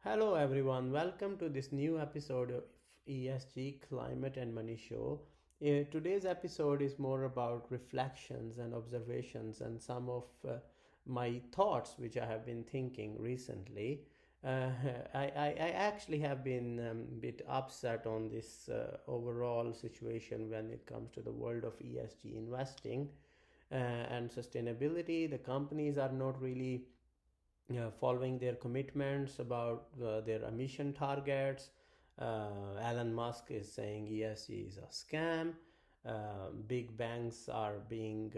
Hello, everyone. Welcome to this new episode of ESG Climate and Money Show. Today's episode is more about reflections and observations and some of my thoughts which I have been thinking recently. Uh, I actually have been a bit upset on this overall situation when it comes to the world of ESG investing and sustainability. The companies are not really following their commitments about their emission targets. Elon Musk is saying ESG is a scam. Big banks are being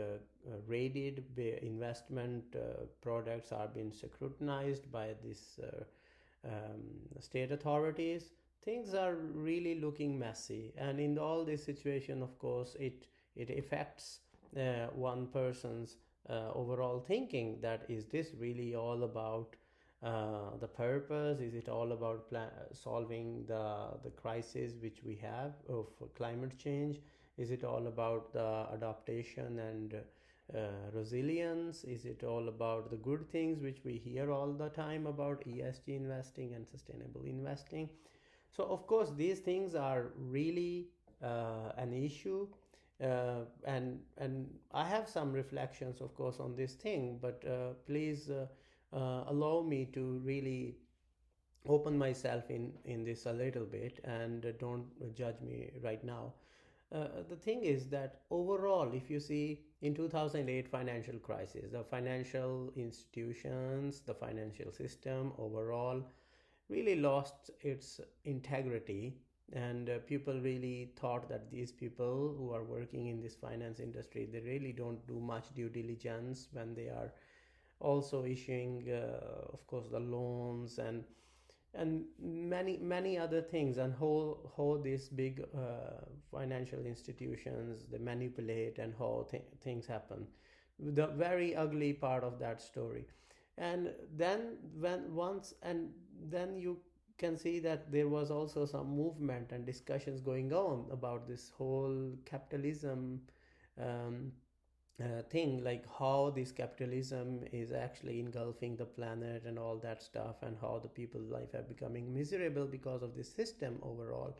raided. Investment products are being scrutinized by these state authorities. Things are really looking messy, and in all this situation, of course, it affects one person's overall thinking. That is this really all about the purpose? Is it all about solving the crisis which we have of climate change? Is it all about the adaptation and resilience? Is it all about the good things which we hear all the time about ESG investing and sustainable investing? So, of course, these things are really an issue, and I have some reflections, of course, on this thing. But please allow me to really open myself in this a little bit, and don't judge me right now. The thing is that overall, if you see in 2008 financial crisis, the financial institutions, the financial system overall really lost its integrity, and people really thought that these people who are working in this finance industry, they really don't do much due diligence when they are also issuing of course the loans and many other things, and how these big financial institutions they manipulate, and how things happen, the very ugly part of that story. And then when once and then you can see that there was also some movement and discussions going on about this whole capitalism um, thing, like how this capitalism is actually engulfing the planet and all that stuff, and how the people's life are becoming miserable because of this system overall.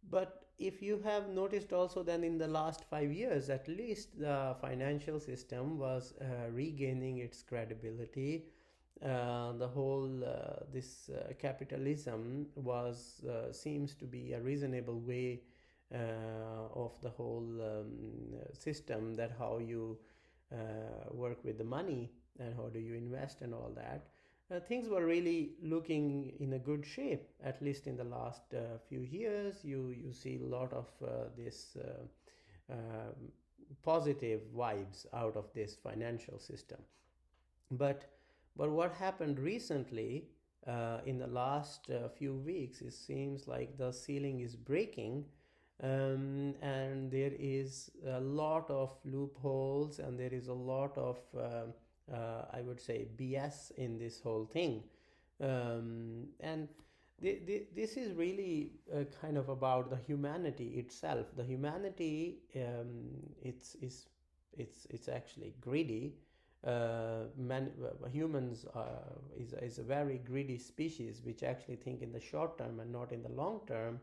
But if you have noticed also, then in the last 5 years at least, the financial system was regaining its credibility. The whole this capitalism was seems to be a reasonable way of the whole system, that how you work with the money and how do you invest and all that. Things were really looking in a good shape, at least in the last few years. You see a lot of this positive vibes out of this financial system. But what happened recently, in the last few weeks, it seems like the ceiling is breaking, and there is a lot of loopholes, and there is a lot of I would say BS in this whole thing. And this is really kind of about the humanity itself. The humanity, it's actually greedy. Humans is a very greedy species which actually think in the short term and not in the long term.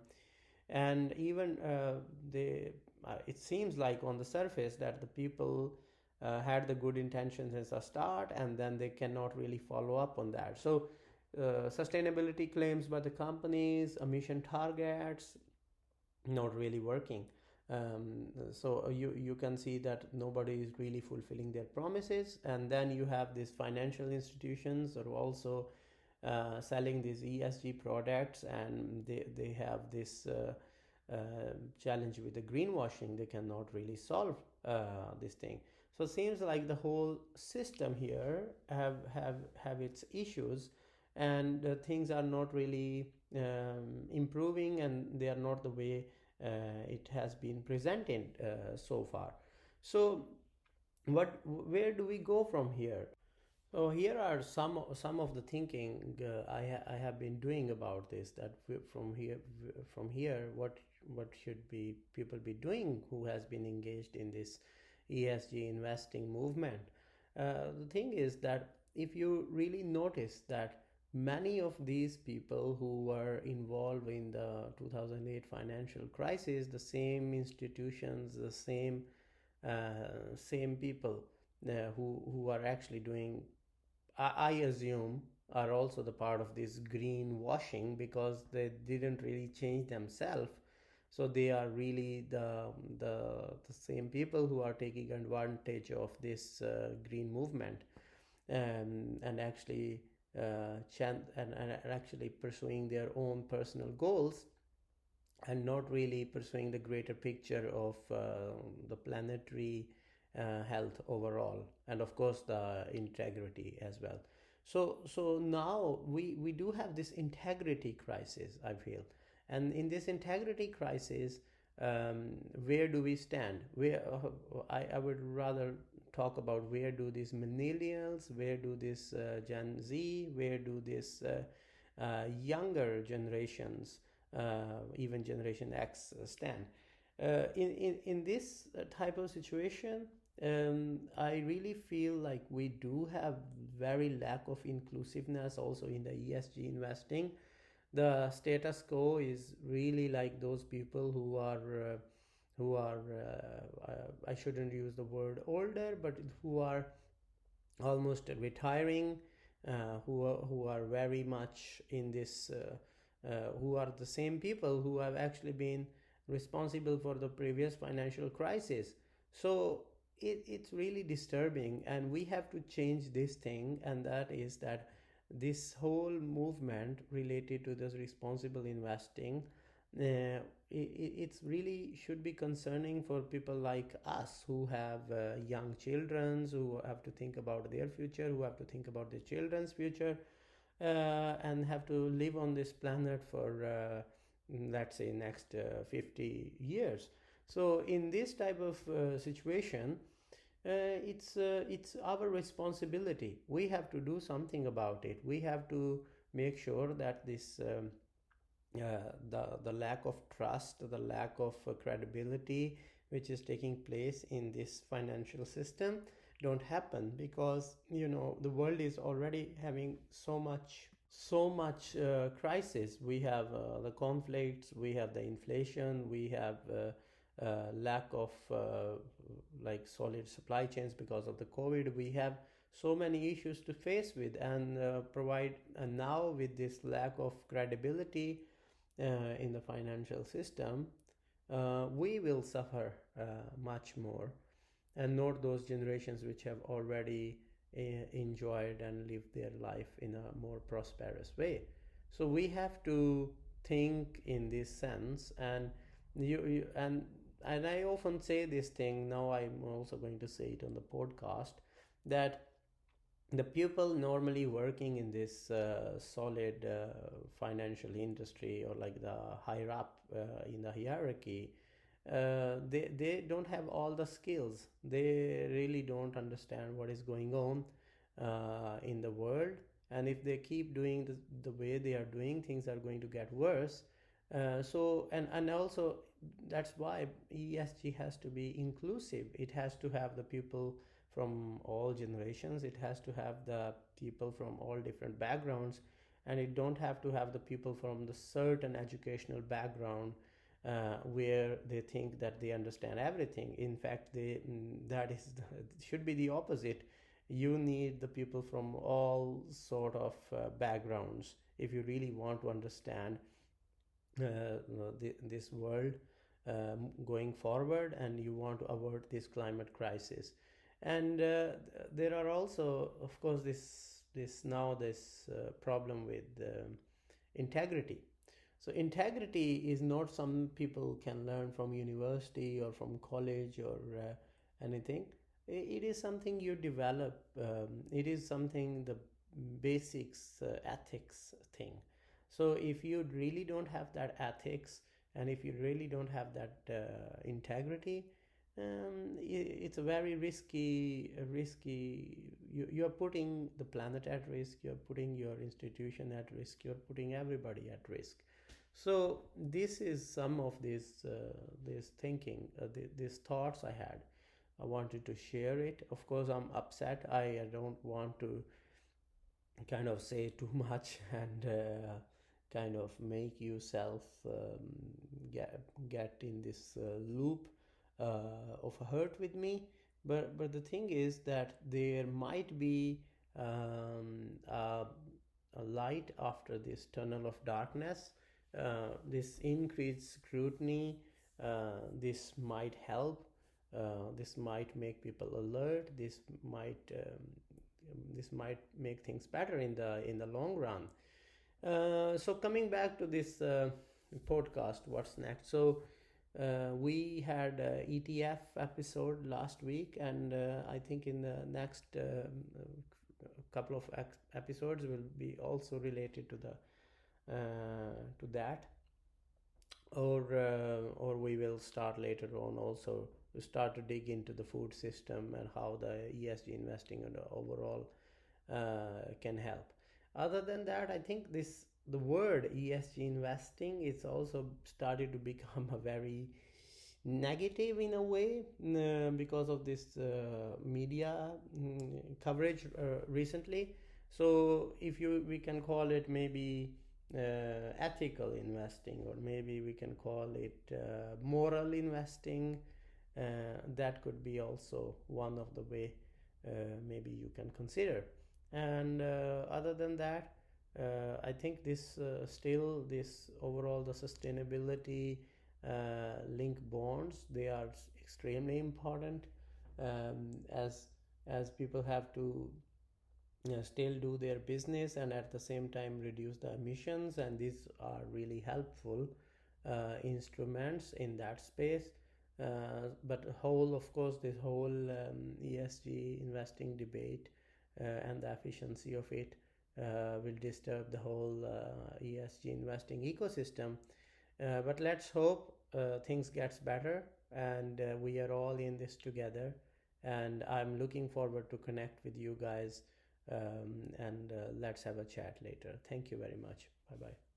And even it seems like on the surface that the people had the good intentions as a start, and then they cannot really follow up on that. So sustainability claims by the companies, emission targets, not really working. So you can see that nobody is really fulfilling their promises. And then you have these financial institutions are also selling these ESG products, and they have this challenge with the greenwashing. They cannot really solve this thing. So it seems like the whole system here have its issues, and things are not really improving, and they are not the way it has been presented so far. So where do we go from here? So here are some of the thinking I have been doing about this. That from here, what should be people be doing who has been engaged in this ESG investing movement? The thing is that if you really notice that many of these people who were involved in the 2008 financial crisis, the same institutions, the same people who are actually doing, I assume, are also the part of this greenwashing, because they didn't really change themselves. So they are really the same people who are taking advantage of this green movement, and actually and actually pursuing their own personal goals, and not really pursuing the greater picture of the planetary health overall, and of course the integrity as well. So now we do have this integrity crisis, I feel. And in this integrity crisis, where do we stand? I would rather talk about where do these millennials, where do this Gen Z, where do this younger generations, even Generation X, stand. In this type of situation, I really feel like we do have very lack of inclusiveness also in the ESG investing. The status quo is really like those people who are I shouldn't use the word older, but who are almost retiring, who are very much in this, who are the same people who have actually been responsible for the previous financial crisis. So it's really disturbing, and we have to change this thing, and that is that this whole movement related to this responsible investing, it's really should be concerning for people like us who have young children, who have to think about their future, who have to think about their children's future, and have to live on this planet for let's say next 50 years. So in this type of situation, it's our responsibility. We have to do something about it. We have to make sure that this the lack of trust, the lack of credibility which is taking place in this financial system don't happen, because the world is already having so much crisis. We have the conflicts, we have the inflation, we have lack of like solid supply chains because of the COVID. We have so many issues to face with, and provide, and now with this lack of credibility in the financial system, we will suffer much more, and not those generations which have already enjoyed and lived their life in a more prosperous way. So we have to think in this sense, and you and I often say this thing. Now I'm also going to say it on the podcast, that the people normally working in this solid financial industry, or like the higher up in the hierarchy, they don't have all the skills. They really don't understand what is going on in the world, and if they keep doing the way they are doing, things are going to get worse. And also, that's why ESG has to be inclusive. It has to have the people from all generations, it has to have the people from all different backgrounds, and it don't have to have the people from the certain educational background where they think that they understand everything. In fact, that is should be the opposite. You need the people from all sort of backgrounds if you really want to understand this world going forward, and you want to avert this climate crisis. And there are also, of course, this problem with integrity. So integrity is not some people can learn from university or from college or anything. It is something you develop. It is something, the basics, ethics thing. So if you really don't have that ethics, and if you really don't have that integrity, it's a very risky. You're putting the planet at risk. You're putting your institution at risk. You're putting everybody at risk. So this is some of this thinking, these thoughts I had. I wanted to share it. Of course, I'm upset. I don't want to kind of say too much and kind of make yourself get in this loop of hurt with me. But the thing is that there might be a light after this tunnel of darkness. This increased scrutiny, this might help. This might make people alert. This might make things better in the long run. So coming back to this podcast, what's next? So we had a ETF episode last week, and I think in the next couple of episodes will be also related to that, or we will start later on also to start to dig into the food system and how the ESG investing and overall can help. Other than that, I think the word ESG investing is also started to become a very negative in a way because of this media coverage recently. So if you we can call it maybe ethical investing, or maybe we can call it moral investing. That could be also one of the way maybe you can consider. And other than that, I think this still this overall the sustainability link bonds, they are extremely important, as people have to still do their business and at the same time reduce the emissions, and these are really helpful instruments in that space. But whole of course this whole ESG investing debate and the efficiency of it will disturb the whole ESG investing ecosystem. But let's hope things gets better, and we are all in this together. And I'm looking forward to connect with you guys, and let's have a chat later. Thank you very much. Bye bye.